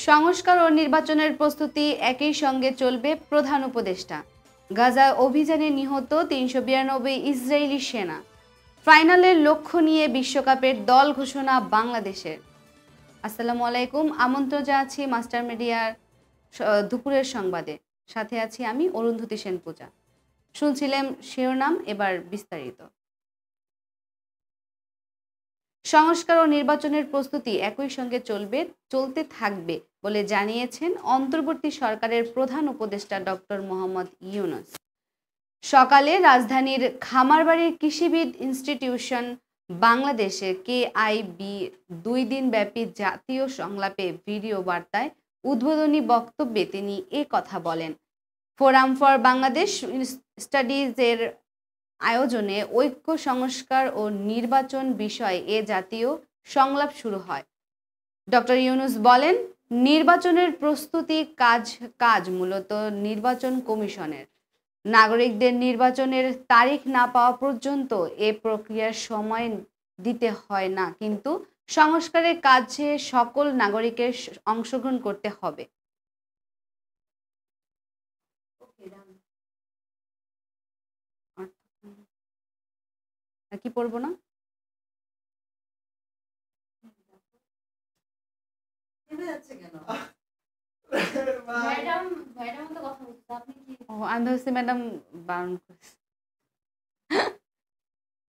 সংস্কার ও নির্বাচনের প্রস্তুতি একই সঙ্গে চলবে প্রধান উপদেষ্টা। গাজায় অভিযানে নিহত ৩৯২ ইসরায়েলি সেনা। ফাইনালের লক্ষ্য নিয়ে বিশ্বকাপের দল ঘোষণা বাংলাদেশের। আসসালামু আলাইকুম, আমন্ত্রণ জানাচ্ছি মাস্টার মিডিয়ার দুপুরের সংবাদে। সাথে আছি আমি অরুন্ধতী সেন পূজা। শুনছিলেন শিরোনাম, এবার বিস্তারিত। সংস্কার ও নির্বাচনের প্রস্তুতি একই সঙ্গে চলতে থাকবে বলে জানিয়েছেন অন্তর্বর্তী সরকারের প্রধান উপদেষ্টা ডক্টর মোহাম্মদ ইউনূস। সকালে রাজধানীর খামারবাড়ির কৃষিবিদ ইনস্টিটিউশন বাংলাদেশে KIB ২ দিনব্যাপী জাতীয় সংলাপে ভিডিও বার্তায় উদ্বোধনী বক্তব্যে তিনি এ কথা বলেন। ফোরাম ফর বাংলাদেশ স্টাডিজের আয়োজনে ঐক্য, সংস্কার ও নির্বাচন বিষয়ে এ জাতীয় সংলাপ শুরু হয়। ডক্টর ইউনূস বলেন, নির্বাচনের প্রস্তুতি কাজ মূলত নির্বাচন কমিশনের। নাগরিকদের নির্বাচনের তারিখ না পাওয়া পর্যন্ত এ প্রক্রিয়ার সময় দিতে হয় না, কিন্তু সংস্কারের কাজে সকল নাগরিকের অংশগ্রহণ করতে হবে। কি পড়বো না? আমি ভাবছি ম্যাডাম বারণ করছে।